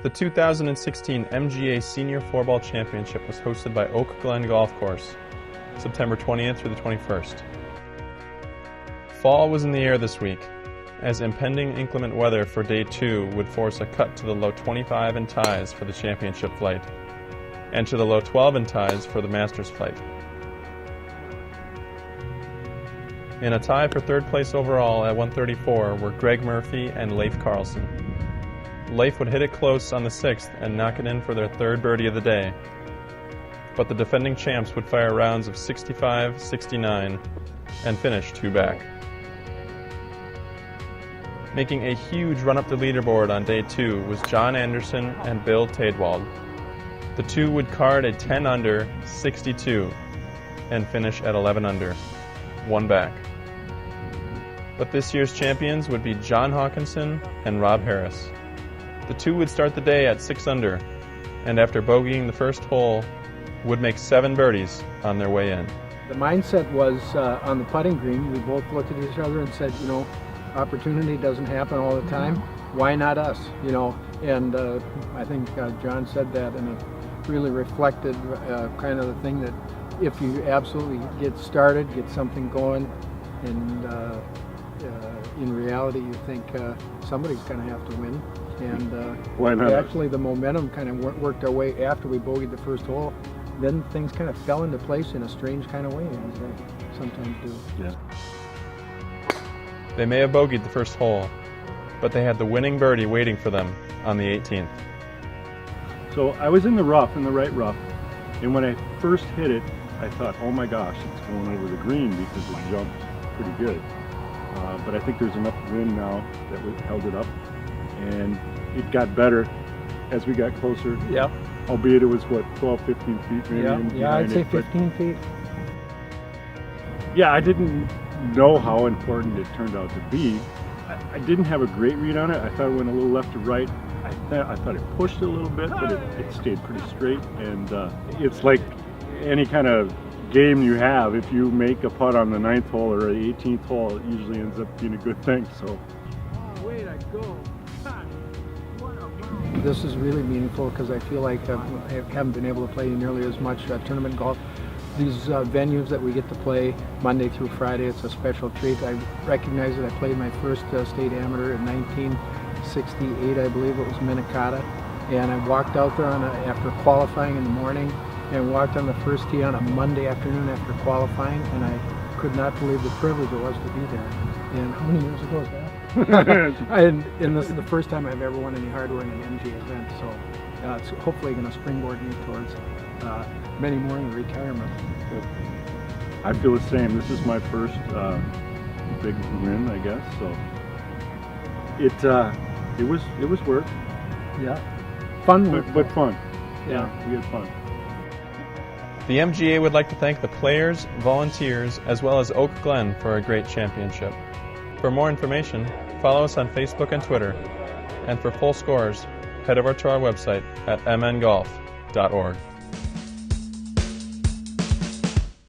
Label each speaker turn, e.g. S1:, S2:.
S1: The 2016 MGA Senior Floorball Championship was hosted by Oak Glen Golf Course, September 20th through the 21st. Fall was in the air this week, as impending inclement weather for Day 2 would force a cut to the low 25 in ties for the championship flight, and to the low 12 in ties for the Masters flight. In a tie for third place overall at 134 were Greg Murphy and Leif Carlson. Leif would hit it close on the 6th and knock it in for their third birdie of the day, but the defending champs would fire rounds of 65, 69, and finish 2 back. Making a huge run up the leaderboard on Day 2 was John Anderson and Bill Tadewald. The two would card a 10 under, 62, and finish at 11 under, 1 back. But this year's champions would be John Hawkinson and Rob Harris. The two would start the day at 6 under, and after bogeying the first hole, would make 7 birdies on their way in.
S2: The mindset was on the putting green, we both looked at each other and said, opportunity doesn't happen all the time. Why not us? And I think John said that, and it really reflected kind of the thing that if you absolutely get started, get something going, and in reality you think somebody's going to have to win. And
S3: why not?
S2: Actually the momentum kind of worked our way after we bogeyed the first hole. Then things kind of fell into place in a strange kind of way, as they sometimes do.
S3: Yeah.
S1: They may have bogeyed the first hole, but they had the winning birdie waiting for them on the 18th.
S3: So I was in the rough, in the right rough, and when I first hit it, I thought, oh my gosh, it's going over the green because it jumped pretty good. But I think there's enough wind now that held it up, and it got better as we got closer.
S2: Yep.
S3: Albeit it was, 12, 15 feet maybe?
S2: Yeah, I'd say 15 feet.
S3: Yeah, I didn't know how important it turned out to be. I didn't have a great read on it. I thought it went a little left to right. I thought it pushed a little bit, but it stayed pretty straight. And it's like any kind of game you have. If you make a putt on the 9th hole or the 18th hole, it usually ends up being a good thing. So.
S2: Oh, way to go. This is really meaningful because I feel like I haven't been able to play nearly as much tournament golf. These venues that we get to play Monday through Friday, it's a special treat. I recognize that I played my first state amateur in 1968, I believe it was Minnetonka, and I walked out there after qualifying in the morning and walked on the first tee on a Monday afternoon after qualifying, and I could not believe the privilege it was to be there. And how many years ago was that? and this is the first time I've ever won any hardware in an MGA event, so it's hopefully going to springboard me towards many more in the retirement.
S3: I feel the same. This is my first big win, I guess. So it was work.
S2: Yeah, fun work,
S3: but fun.
S2: Yeah,
S3: we had fun.
S1: The MGA would like to thank the players, volunteers, as well as Oak Glen for a great championship. For more information, follow us on Facebook and Twitter, and for full scores, head over to our website at mngolf.org.